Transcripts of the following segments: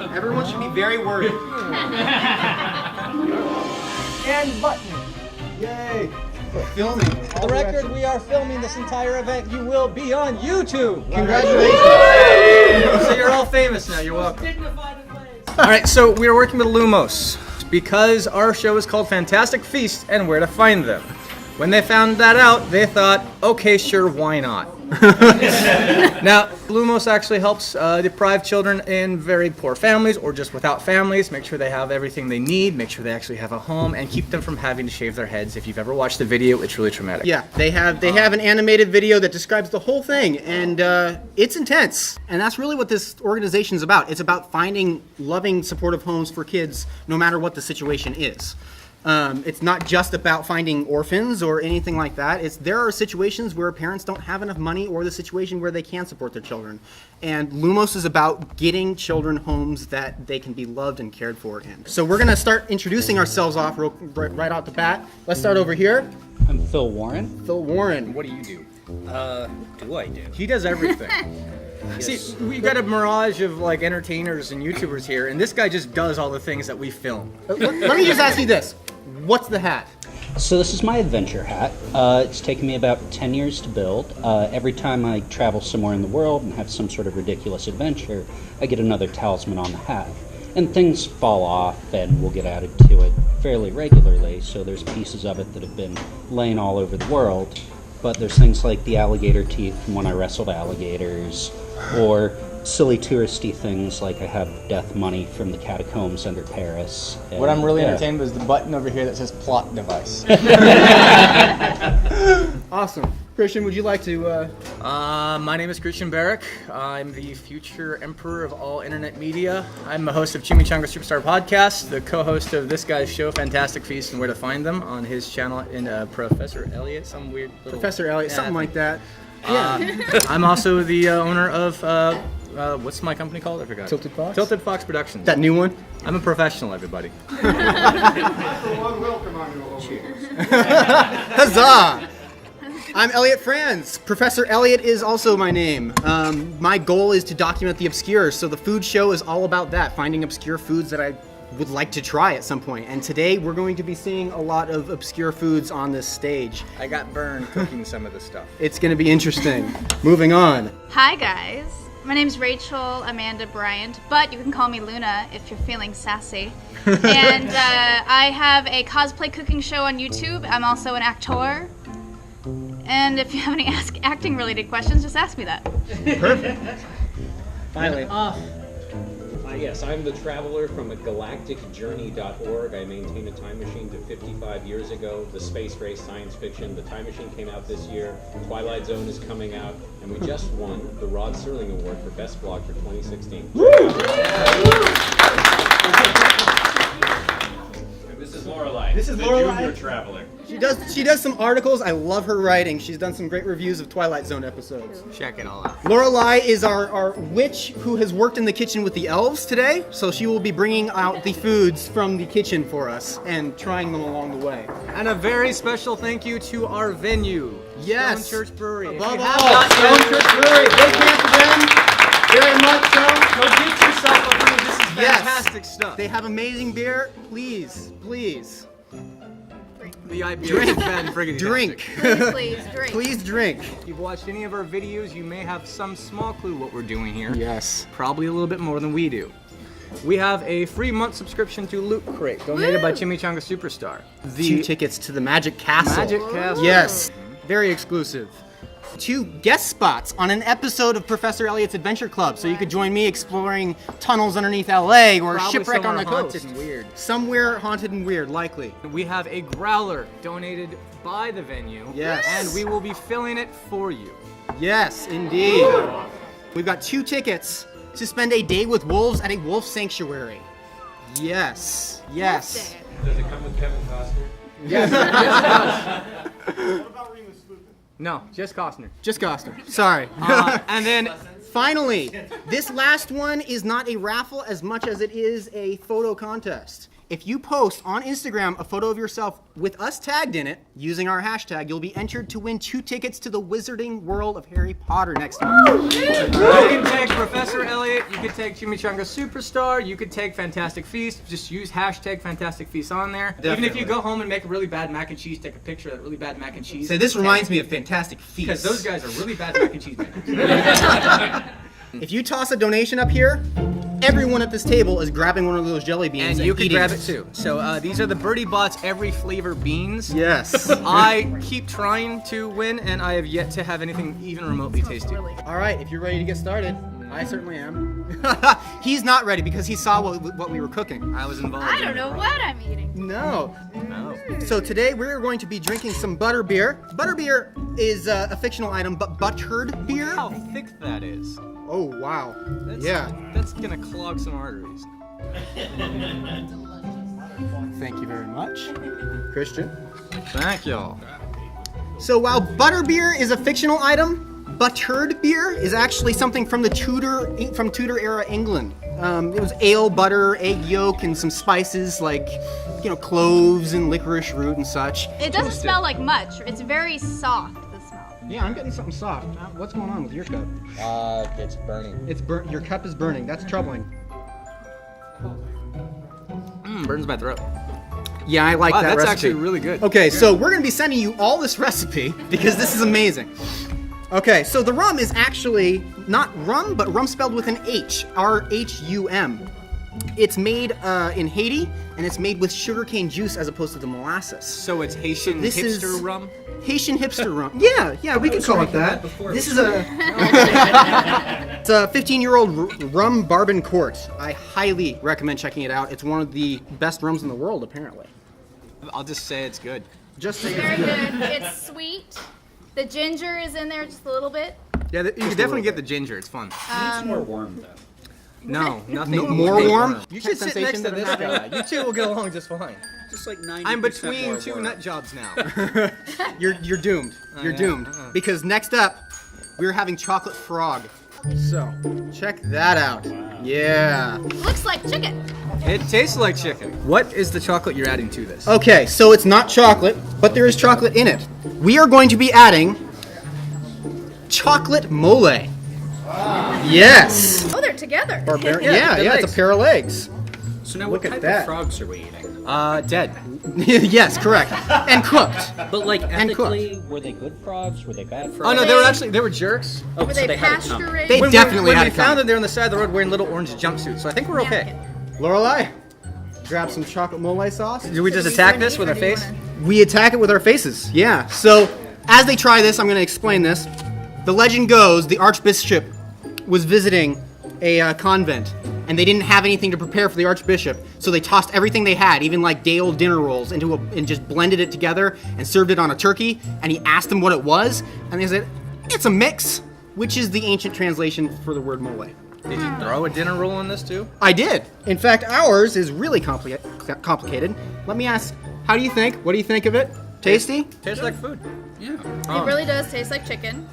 Everyone should be very worried. And button. Yay. Filming. For the record, we are filming this entire event. You will be on YouTube. Congratulations. So you're all famous now. You're welcome. All right, so we are working with Lumos because our show is called Fantastic Feast and Where to Find Them. When they found that out, they thought, okay, sure, why not? Now, Lumos actually helps deprived children in very poor families or just without families, make sure they have everything they need, make sure they actually have a home, and keep them from having to shave their heads. If you've ever watched the video, it's really traumatic. Yeah, they have an animated video that describes the whole thing, and it's intense. And that's really what this organization's about. It's about finding loving, supportive homes for kids, no matter what the situation is. It's not just about finding orphans or anything like that. There are situations where parents don't have enough money or the situation where they can't support their children. And Lumos is about getting children homes that they can be loved and cared for in. So we're going to start introducing ourselves off right out the bat. Let's start over here. I'm Phil Warren. Phil Warren. What do you do? Do I do? He does everything. See, we got a mirage of like entertainers and YouTubers here, and this guy just does all the things that we film. Let me just ask you this. What's the hat? So this is my adventure hat. It's taken me about 10 years to build. Every time I travel somewhere in the world and have some sort of ridiculous adventure, I get another talisman on the hat. And things fall off and will get added to it fairly regularly, so there's pieces of it that have been laying all over the world. But there's things like the alligator teeth from when I wrestled alligators, or silly touristy things like I have death money from the catacombs under Paris. And, What I'm really entertained with is the button over here that says plot device. Awesome. Christian, would you like to... My name is Kristaan Barrick. I'm the future emperor of all internet media. I'm the host of Chimichanga Superstar Podcast, the co-host of this guy's show, Fantastic Feast and Where to Find Them, on his channel in Professor Elliot, some weird little... Professor Elliot, something like that. I'm also the owner of, what's my company called? I forgot. Tilted Fox? Tilted Fox Productions. That new one? I'm a professional, everybody. Huzzah! I'm Elliot Franz. Professor Elliot is also my name. My goal is to document the obscure, so the food show is all about that, finding obscure foods that I would like to try at some point. And today we're going to be seeing a lot of obscure foods on this stage. I got burned cooking some of the stuff. It's going to be interesting. Moving on. Hi guys, my name's Rachel Amanda Bryant, but you can call me Luna if you're feeling sassy. And I have a cosplay cooking show on YouTube. I'm also an actor. And if you have any acting related questions, just ask me that. Perfect. Finally. Yes, I'm the traveler from galacticjourney.org. I maintain a time machine to 55 years ago, the space race science fiction. The time machine came out this year, Twilight Zone is coming out, and we just won the Rod Serling Award for Best Blog for 2016. This is Lorelai. This is the Lorelai. Junior Traveler. She does some articles. I love her writing. She's done some great reviews of Twilight Zone episodes. Check it all out. Lorelai is our witch who has worked in the kitchen with the elves today, so she will be bringing out the foods from the kitchen for us and trying them along the way. And a very special thank you to our venue, Yes. Stone Church Brewery. If Above you all, have not Stone been- Church Brewery, big hand for them. Very much so. Go get yourself a brew. This is Yes. fantastic stuff. They have amazing beer. Please, please, The IPA is fan friggin' drink. Please drink. Please drink. If you've watched any of our videos, you may have some small clue what we're doing here. Yes. Probably a little bit more than we do. We have a free month subscription to Loot Crate, donated by Chimichanga Superstar. 2 tickets to the Magic Castle. Magic Castle. Yes. Very exclusive. 2 guest spots on an episode of Professor Elliot's Adventure Club, so you could join me exploring tunnels underneath LA or Probably shipwreck on the somewhere coast. haunted and weird. Somewhere haunted and weird, likely. We have a growler donated by the venue. Yes. And we will be filling it for you. Yes, indeed. We've got 2 tickets to spend a day with wolves at a wolf sanctuary. Yes. Yes. Does it come with Kevin Costner? Yes. No, just Costner. Just Costner. Sorry. And then Finally, this last one is not a raffle as much as it is a photo contest. If you post on Instagram a photo of yourself with us tagged in it, using our hashtag, you'll be entered to win 2 tickets to the Wizarding World of Harry Potter next year. You can take Professor Elliot, you could take Chimichanga Superstar, you could take Fantastic Feast. Just use hashtag Fantastic Feast on there. Even if you go home and make a really bad mac and cheese, take a picture of that really bad mac and cheese. So this reminds me of Fantastic Feast. Because those guys are really bad mac and cheese makers. If you toss a donation up here, everyone at this table is grabbing one of those jelly beans And you can eating grab it too. So these are the Birdie Bots every flavor beans. Yes. I keep trying to win, and I have yet to have anything even remotely tasty. All right, if you're ready to get started, I certainly am. He's not ready because he saw what we were cooking. I was involved. I don't know what I'm eating. No. No. So today we're going to be drinking some butterbeer. Butterbeer is a fictional item, but buttered beer. How thick that is. Oh wow. That's, Yeah. That's gonna clog some arteries. Thank you very much, Christian. Thank y'all. So while butterbeer is a fictional item, buttered beer is actually something from Tudor era England. It was ale, butter, egg yolk, and some spices like, cloves and licorice root and such. It doesn't smell like much. It's very soft, the smell. Yeah, I'm getting something soft. What's going on with your cup? It's burning. It's burnt. Your cup is burning. That's troubling. Burns my throat. Yeah, I like Wow, that that's recipe. actually really good. Okay, so we're going to be sending you all this recipe because this is amazing. Okay, so the rum is actually not rum, but rum spelled with an H, R-H-U-M. It's made in Haiti, and it's made with sugarcane juice as opposed to the molasses. So it's Haitian This is- hipster rum? Haitian hipster rum. Yeah, we could call it that. This is it's a 15-year-old rum bourbon court. I highly recommend checking it out. It's one of the best rums in the world, apparently. I'll just say it's good. Just say Very it's good. good. It's sweet. The ginger is in there just a little bit. Yeah, you can definitely get the ginger. It's fun. It's more warm though. No, nothing. No, more warm? You should sit next to this guy. You two will get along just fine. Just like 90%. I'm between two nut jobs now. You're doomed. You're yeah, doomed. Because next up, we're having chocolate frog. So, check that out. Yeah. Looks like chicken. It tastes like chicken. What is the chocolate you're adding to this? Okay, so it's not chocolate, but there is chocolate in it. We are going to be adding chocolate mole. Yes. Oh, they're together. Yeah, the it's legs. a pair of legs. So now, Look what at type that. of frogs are we eating? Dead. Yes, correct. And cooked. But like And ethically, were they good frogs? Were they bad frogs? Oh no, they were jerks. Oh, Were so they had it coming. pasture raised? They definitely when had we it found coming. them, they're on the side of the road wearing little orange jumpsuits. So I think we're okay. Lorelai, grab some chocolate mole sauce. Do we just attack this with our face? We attack it with our faces. Yeah. So, as they try this, I'm going to explain this. The legend goes the Archbishop was visiting a convent, and they didn't have anything to prepare for the Archbishop, so they tossed everything they had, even like day-old dinner rolls, and just blended it together and served it on a turkey. And he asked them what it was, and they said, "It's a mix," which is the ancient translation for the word mole. Did you throw a dinner roll in this too? I did. In fact, ours is really complicated. Let me ask, how do you think? What do you think of it? Tasty? Tastes like food. Yeah. It really does taste like chicken.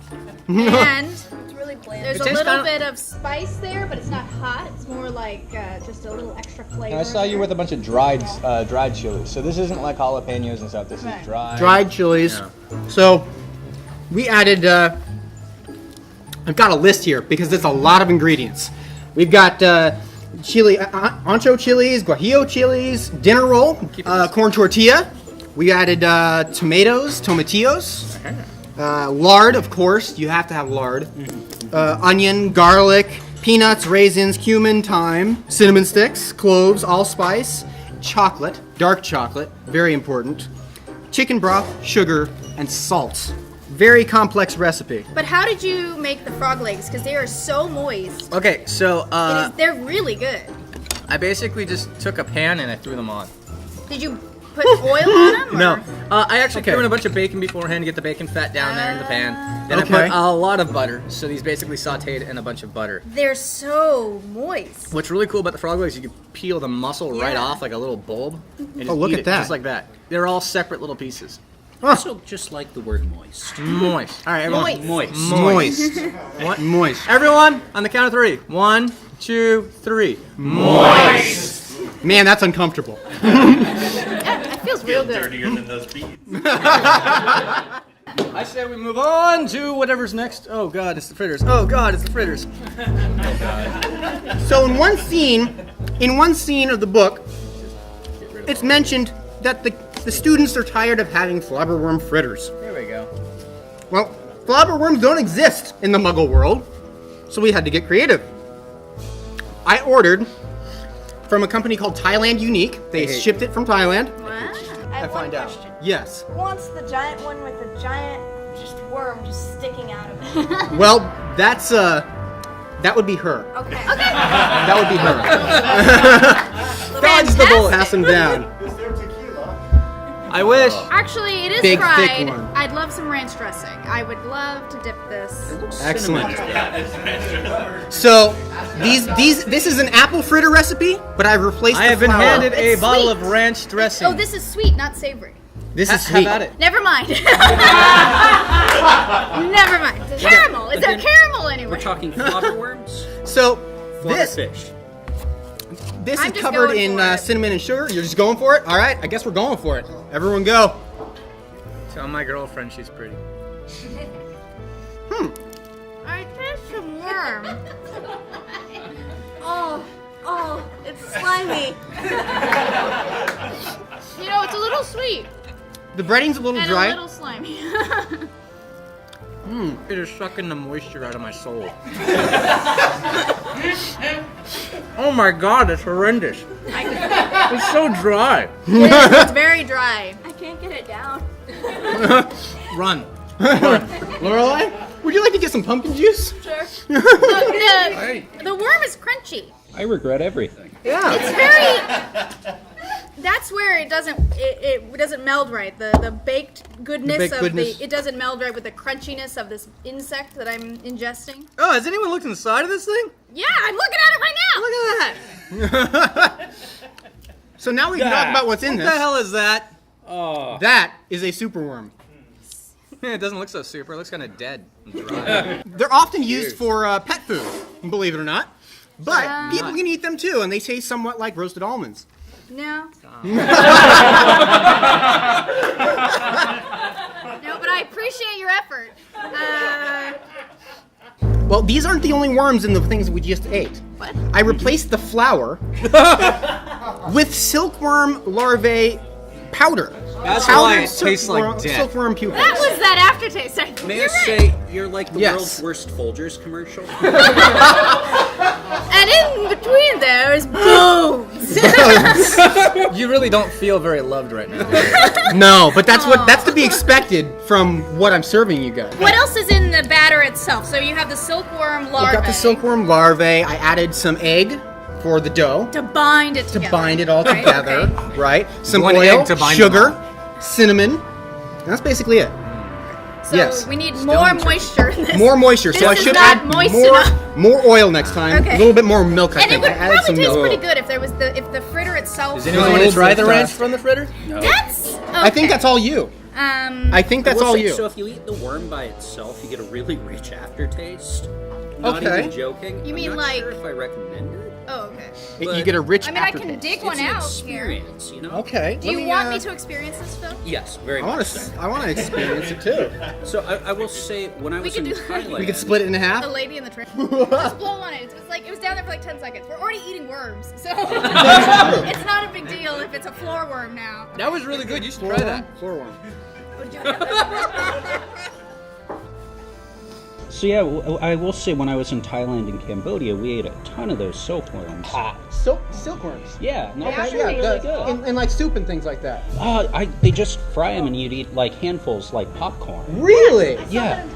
And It's really bland. there's It a tastes little kinda- bit of spice there, but it's not hot. It's more like just a little extra flavor. I saw you with a bunch of dried chilies. So this isn't like jalapenos and stuff. This is dried. Dried chilies. So, we added, I've got a list here because there's a lot of ingredients. We've got chili, ancho chilies, guajillo chilies, dinner roll, corn tortilla. We added tomatoes, tomatillos. Lard, of course, you have to have lard. Onion, garlic, peanuts, raisins, cumin, thyme, cinnamon sticks, cloves, allspice, chocolate, dark chocolate, very important, chicken broth, sugar, and salt. Very complex recipe. But how did you make the frog legs? Because they are so moist. Okay, so They're really good. I basically just took a pan and I threw them on. Did you put oil on them? No, or- I actually Okay. threw in a bunch of bacon beforehand to get the bacon fat down there in the pan. Then Okay. I put a lot of butter, so these basically sauteed in a bunch of butter. They're so moist. What's really cool about the frog legs, you can peel the muscle right Yeah. off like a little bulb. And just look eat at it that. Just like that. They're all separate little pieces. Also, just like the word moist. Moist. All right, everyone. Moist. Moist. Moist. Moist. Everyone, on the count of 3. 1, 2, 3. Moist. Man, that's uncomfortable. Yeah, it feels real good. Dirtier than those beads. I say we move on to whatever's next. Oh God, it's the fritters. Oh God, it's the fritters. So in one scene of the book, it's mentioned that the students are tired of having flobberworm fritters. There we go. Well, flobberworms don't exist in the Muggle world, so we had to get creative. I ordered from a company called Thailand Unique. They shipped it from Thailand. Wow. I have one find out. question. Yes. Who wants the giant one with the giant worm just sticking out of it? Well, that would be her. Okay. That would be her. Dodge the bullet. Pass them down. I wish. Actually, it is Big, thick fried. one. I'd love some ranch dressing. I would love to dip this. Excellent. So this is an apple fritter recipe, but I've replaced I the have been flour. handed a It's bottle sweet. of ranch dressing. Oh, this is sweet, not savory. This is Have sweet. at it. Never mind. Never mind. Caramel. Is there caramel anywhere? We're talking flobberworms? So this Flobberfish. this I'm is just covered going in for it. cinnamon and sugar. You're just going for it? All right, I guess we're going for it. Everyone go. Tell my girlfriend she's pretty. I taste some worm. Oh, it's slimy. You know, it's a little sweet The breading's a little and dry. a little slimy. It is sucking the moisture out of my soul. Oh my God, it's horrendous. It's so dry. It's very dry. I can't get it down. Run. Lorelai, would you like to get some pumpkin juice? Sure. The worm is crunchy. I regret everything. Yeah. It's very. That's where it doesn't meld right. The baked goodness baked of goodness. it doesn't meld right with the crunchiness of this insect that I'm ingesting. Oh, has anyone looked inside of this thing? Yeah, I'm looking at it right now. Look at that. So now we can talk about what's in What this. the hell is that? That is a superworm. It doesn't look so super. It looks kind of dead and dry. They're often used for pet food, believe it or not. But people can eat them too, and they taste somewhat like roasted almonds. No. No, but I appreciate your effort. Well, these aren't the only worms in the things we just ate. What? I replaced the flour with silkworm larvae powder. That's Powdered why it tastes like silkworm- death. Silkworm pupils. That was that aftertaste. Sorry. May You're I right. say you're like the Yes. world's worst Folgers commercial? And in between there is bones. You really don't feel very loved right now. No, but that's to be expected from what I'm serving you guys. What else is in the batter itself? So you have the silkworm larvae. I've got the silkworm larvae. I added some egg for the dough To bind it to together. bind it all Right, together, okay. right? Some One oil, egg to bind sugar, them cinnamon. And that's basically it. So Yes. we need more moisture in this. More moisture, so This I is should not add moist more enough. more oil next time. Okay. A little bit more milk, I And it think. would I added some probably taste milk. pretty good if the fritter itself. Does anyone want to try the ranch from the fritter? That's. Okay. I think that's all you. I think that's I will all say, you. So if you eat the worm by itself, you get a really rich aftertaste. Not Okay. even joking. You mean I'm not like- sure if I recommend it. Oh, okay. You get a rich I mean, I aftertaste. can dig It's one an out experience, you know? Okay. here. Do you want me to experience this, Phil? Yes, very I much want so. to. I want to experience it too. So I will say, when I was could in do that. Thailand... We could split it in half. The lady in the train. Just blow on it. It was down there for like 10 seconds. We're already eating worms, so it's not a big deal if it's a floor worm now. That was really good. You should try that. Floor worm. So yeah, I will say when I was in Thailand and Cambodia, we ate a ton of those silkworms. Silkworms. Yeah, no, Okay, they're really yeah, good. in like soup and things like that. They just fry them and you'd eat like handfuls like popcorn. Really? Yeah.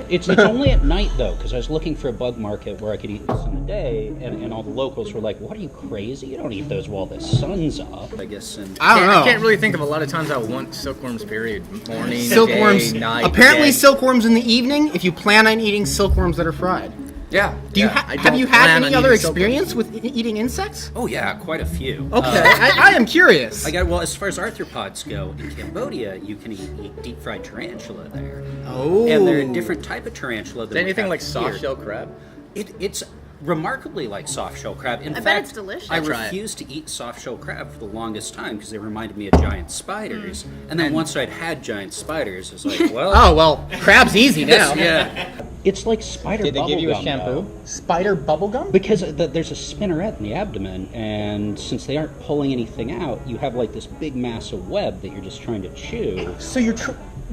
It's only at night though, because I was looking for a bug market where I could eat this in the day, and all the locals were like, "What are you crazy? You don't eat those while the sun's up." I guess, and I don't know. I can't really think of a lot of times I want silkworms. Period. Morning, Silkworms. day, night. Apparently, day. silkworms in the evening. If you plan on eating silkworms that are fried. Yeah. Do you I have you don't had plan any on other eating silkworms. experience with eating insects? oh yeah, quite a few. Okay, I am curious. Well, as far as arthropods go, in Cambodia, you can eat deep fried tarantula there. Oh. And they're a different type of tarantula than Is we anything have like soft here. shell crab? It's remarkably like soft shell crab. In bet fact, it's delicious. I Try it. refused to eat soft shell crab for the longest time because they reminded me of giant spiders. And then once I'd had giant spiders, it's like, well, Oh, well, crab's easy now. yeah. It's like spider Did they give you a bubblegum, shampoo? though. Spider bubblegum? Because there's a spinneret in the abdomen, and since they aren't pulling anything out, you have like this big mass of web that you're just trying to chew. So you're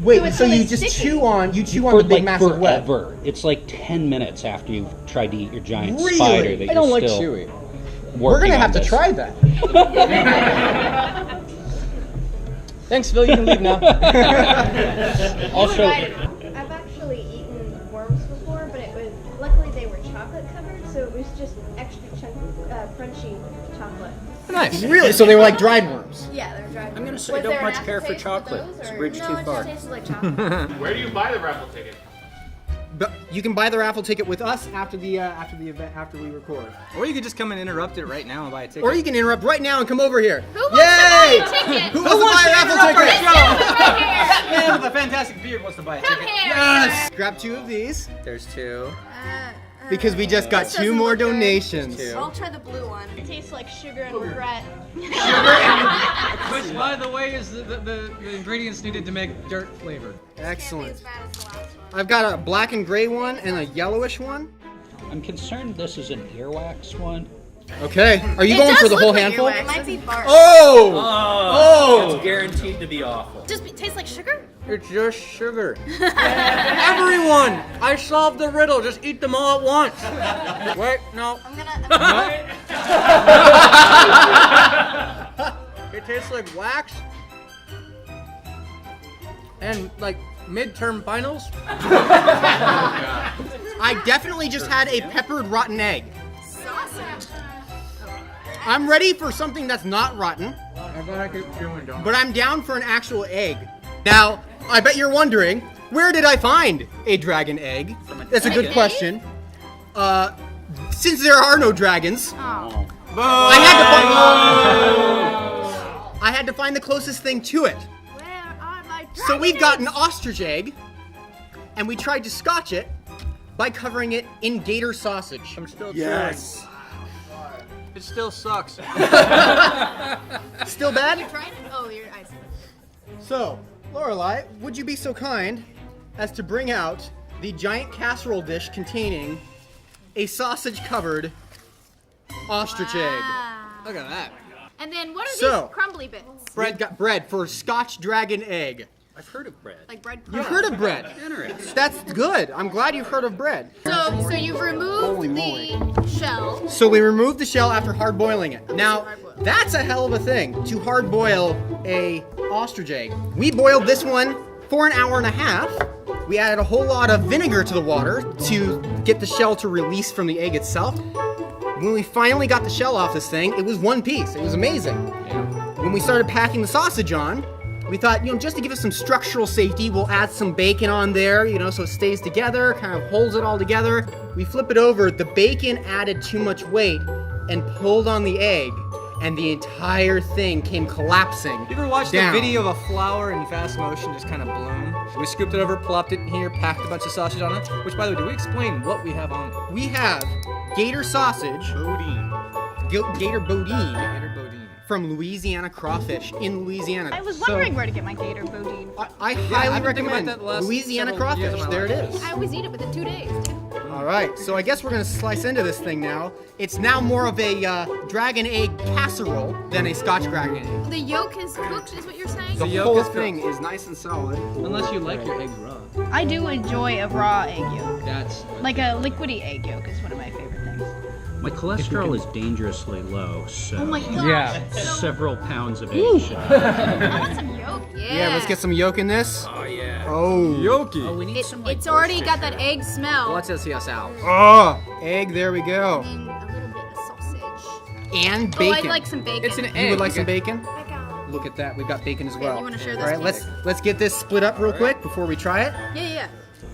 wait, it's so really you just sticky. chew on the For big like massive web. forever. It's like 10 minutes after you've tried to eat your giant Really? spider that I don't you're like still chewy. We're gonna working have on to this. try that. Thanks, Phil. You can leave now. Also, I've actually eaten worms before, but it was luckily they were chocolate covered, so it was just extra crunchy chocolate. Nice. Really? So they were like dried worms. Yeah, they're dry. I'm gonna say Was don't there an much care for aftertaste chocolate. those, It's a or- bridge no, too it far. just tasted like chocolate. Where do you buy the raffle ticket? But you can buy the raffle ticket with us after the event, after we record. Or you could just come and interrupt it right now and buy a ticket. Or you can interrupt right now and come over here. Who wants to buy Yay! a ticket? Who wants to buy a raffle interrupt our ticket? show? That man with a fantastic beard wants to buy a Come ticket. here. Yes! Grab 2 of these There's 2. because we just got This 2 doesn't more look good. donations. I'll try the blue one. It tastes like sugar and regret. Which, by the way, is the ingredients needed to make dirt flavored. Excellent. As bad as the last one. I've got a black and gray one and a yellowish one. I'm concerned this is an earwax one. Okay. Are you It going does for the look whole like handful? earwax. It might be bark. Oh! It's guaranteed to be awful. Just tastes like sugar? It's just sugar. Everyone, I solved the riddle. Just eat them all at once. Wait, no. I'm gonna. It tastes like wax. And like midterm finals. I definitely just had a peppered rotten egg. Sausage. I'm ready for something that's not rotten, I gotta keep chewing, don't but I'm down for an actual egg. Now, I bet you're wondering, where did I find a dragon egg? That's a good egg? question. Since there are no dragons, Oh. I had to find the closest thing to it. Where are my So we've got an ostrich egg, and we tried to scotch it by covering it in gator sausage. I'm still Yes. chewing. It still sucks. Still bad? Tried it? Oh, your eyes. So, Lorelai, would you be so kind as to bring out the giant casserole dish containing a sausage-covered ostrich egg? Look at that. And then what are So- these crumbly bits? Bread got bread for Scotch dragon egg. I've heard of bread. Like bread You've crumbs. heard of bread. Interesting. That's good. I'm glad you've heard of bread. So you've removed Holy moly. the shell. So we removed the shell after hard boiling it. Now, that's a hell of a thing to hard boil a ostrich egg. We boiled this one for an hour and a half. We added a whole lot of vinegar to the water to get the shell to release from the egg itself. When we finally got the shell off this thing, it was one piece. It was amazing. When we started packing the sausage on, we thought, just to give it some structural safety, we'll add some bacon on there, so it stays together, kind of holds it all together. We flip it over, the bacon added too much weight and pulled on the egg, and the entire thing came collapsing. You ever watched down. the video of a flower in fast motion just kind of bloom? We scooped it over, plopped it in here, packed a bunch of sausage on it. Which, by the way, do we explain what we have on it? We have gator sausage, gator bodine, Gator bodine. from Louisiana crawfish in Louisiana. I was wondering where to get my gator bodine. I highly I've been thinking about recommend that the last Louisiana several years crawfish. of my There it life. is. I always eat it within 2 days. All right, so I guess we're gonna slice into this thing now. It's now more of a dragon egg casserole than a Scotch dragon egg. The yolk is cooked, is what you're saying? The yolk whole is cooked. thing is nice and solid. Unless you like your eggs raw. I do enjoy a raw egg yolk. That's Like a liquidy egg yolk is one of my favorite things. My cholesterol is dangerously low, so Oh my gosh. Yeah. several pounds of egg should I want some yolk. Yeah, let's get some yolk in this. Oh yeah. Oh, Yoki. Oh, we need some like It's already horse got fish that egg smell. Watch us, yes, out. oh, egg. There we go. And a little bit of sausage. And Oh, bacon. I'd like some bacon. It's an You egg. would like some Okay. bacon? Look at that. We've got bacon as well. you wanna share this, All right, Keith? let's get this split up real quick before we try it. Yeah.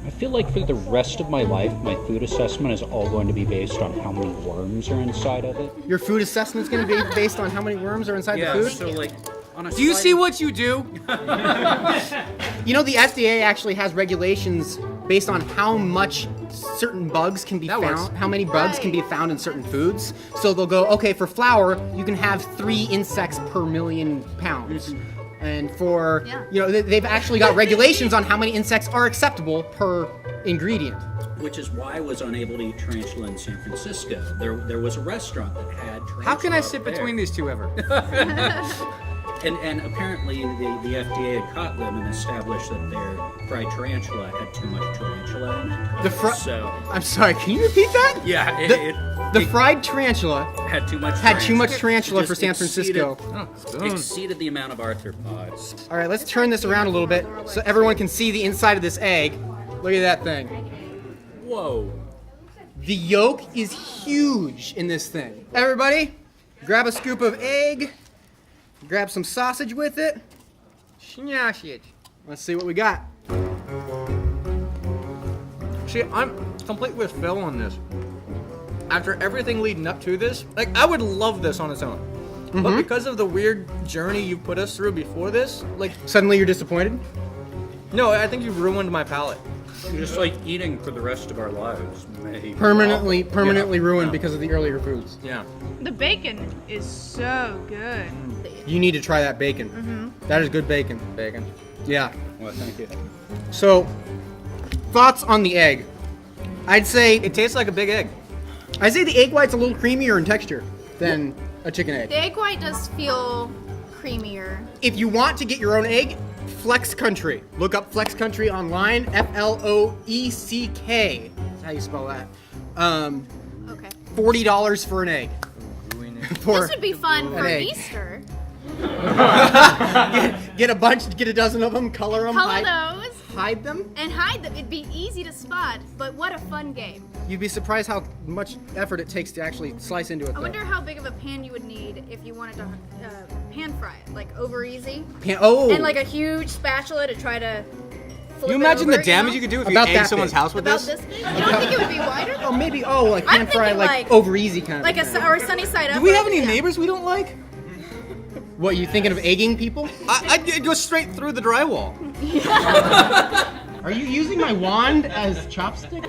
I feel like for the rest of my life, my food assessment is all going to be based on how many worms are inside of it. Your food assessment's going to be based on how many worms are inside Yeah, the food. so like on a Do you sliding- see what you do? The FDA actually has regulations based on how much certain bugs can be That found, works. how many bugs can be found in certain foods. So they'll go, okay, for flour, you can have 3 insects per million pounds. And for, they've actually got regulations on how many insects are acceptable per ingredient. Which is why I was unable to eat tarantula in San Francisco. There was a restaurant that had tarantula. How can I up sit there. between these two ever? And apparently the FDA had caught them and established that their fried tarantula had too much tarantula in it. So I'm sorry, can you repeat that? yeah, The fried tarantula had too much. had too much It tarantula just for San Francisco. Exceeded the amount of arthropods. All right, let's turn this around a little bit so everyone can see the inside of this egg. Look at that thing. Whoa. The yolk is huge in this thing. Everybody, grab a scoop of egg, grab some sausage with it. Let's see what we got. See, I'm complete with Phil on this. After everything leading up to this, like, I would love this on its own. But because of the weird journey you put us through before this, like, Suddenly you're disappointed? no, I think you've ruined my palate. Just like eating for the rest of our lives. may Permanently Yeah. ruined Yeah. because of the earlier foods. Yeah. The bacon is so good. You need to try that bacon. That is good bacon. Bacon. Yeah. Well, thank you. So, thoughts on the egg? I'd say It tastes like a big egg. the egg white's a little creamier in texture than a chicken egg. The egg white does feel creamier. If you want to get your own egg, Flex Country. Look up Flex Country online. FLOECK. That's how you spell that. Okay. $40 for an egg. For This would be fun for egg. Easter. get a bunch, get a dozen of them, color them, Color those hide them. and hide them. It'd be easy to spot, but what a fun game. You'd be surprised how much effort it takes to actually slice into it. I though. wonder how big of a pan you would need if you wanted to pan fry it, like over easy. Oh, And like a huge spatula to try to flip You it imagine over, the damage know? you could do if About you that egg someone's big. house with About this? this big? You don't think it would be wider? oh, maybe. Oh, like pan I'm fry, thinking like like- over easy kind of. Like thing. or sunny side up. Do we or- have any yeah. neighbors we don't like? What, you thinking of egging people? I'd go straight through the drywall. Are you using my wand as chopstick?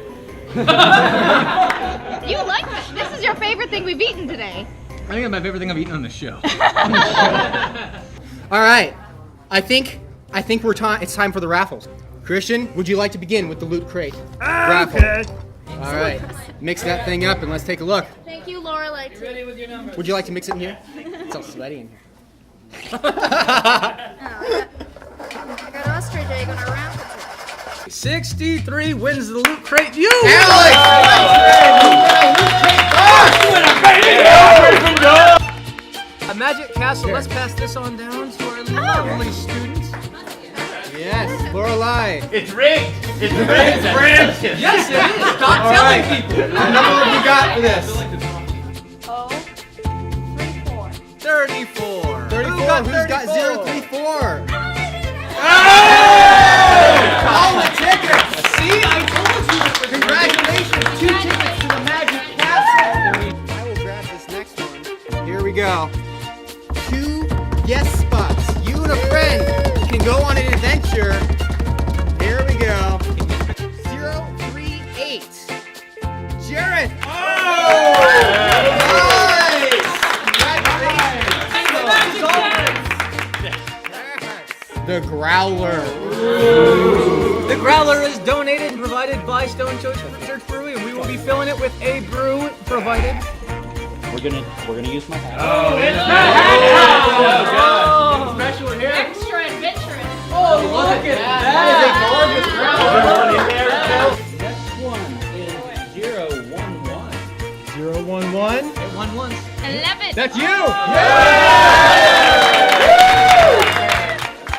You like this? This is your favorite thing we've eaten today. I think it's my favorite thing I've eaten on the show. All right, I think it's time for the raffles. Christian, would you like to begin with the loot crate raffle? All right, mix that thing up and let's take a look. Thank you, Laura. Like Ready with your number? Would you like to mix it in here? It's all sweaty in here. I got ostrich egg on our raffle today. 63 wins the loot crate. You! Alex! A magic castle. Let's pass this on down to our lovely students. Yes, Lorelei. It's rigged! It's rigged! It's rigged! Yes, it is. Stop telling people. What number have you got for this? 34. 34. Who got Who's got 34? 034? All the tickets. See, I told you. Congratulations, 2 tickets to the Magic Castle. I will grab this next one. Here we go. 2 guest spots. You and a friend can go on an adventure. Here we go. 038. Jareth. Oh! Nice! Congratulations. The Growler. The growler is donated and provided by Stone Church Brewery, and we will be filling it with a brew provided. We're gonna use my hat. Special here. Extra adventurous. Oh, look at that! Next one is 011. 011. It won once. I love it. That's you!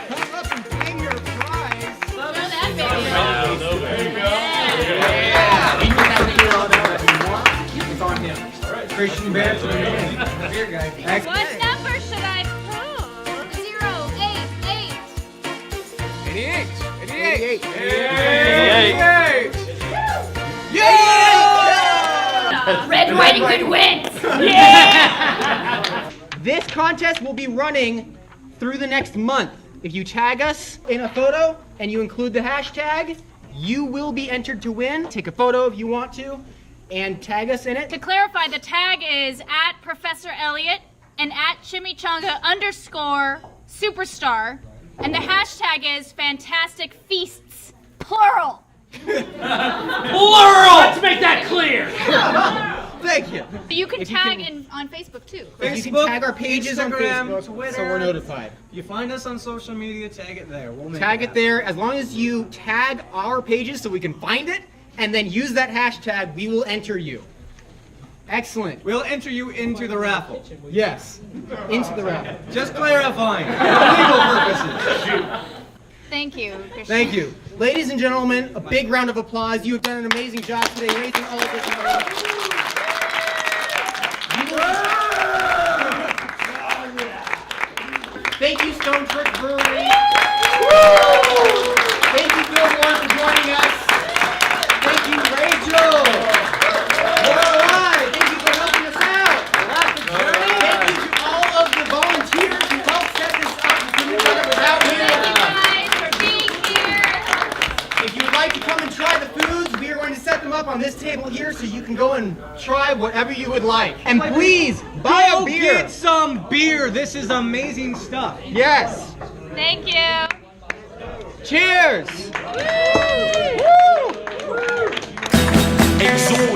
Come up and claim your prize. Throw that baby. There you go. It's on him. Christian Barrick. Here, guys. What number should I pull? 088. 88. 88. Red Riding Hood wins. This contest will be running through the next month. If you tag us in a photo and you include the hashtag, you will be entered to win. Take a photo if you want to, and tag us in it. To clarify, the tag is at Professor Elliot and at chimichanga_superstar, and the hashtag is Fantastic Feasts, plural. Plural! Let's make that clear! Thank you. You can tag on Facebook too. If you can tag our pages on Instagram, Facebook, Twitter. so we're notified. If you find us on social media, tag it there. We'll make Tag it happen. there. As long as you tag our pages so we can find it, and then use that hashtag, we will enter you. Excellent. We'll enter you into the raffle. Yes. Into the raffle. Just clarifying. For legal purposes. Thank you, Christian. Thank you. Ladies and gentlemen, a big round of applause. You have done an amazing job today, raising all of this money. Thank you, Stone Trick Brewery. Thank you, Billboard, for joining us. Thank you, Rachel. We're alive. Thank you for helping us out. Thank you to all of the volunteers who helped set this up. We couldn't have done it without you. Thank you guys for being here. If you would like to come and try the foods, we are going to set them up on this table here so you can go and try whatever you would like. And please, buy a beer. Get some beer. This is amazing stuff. Yes. Thank you. Cheers. Exhort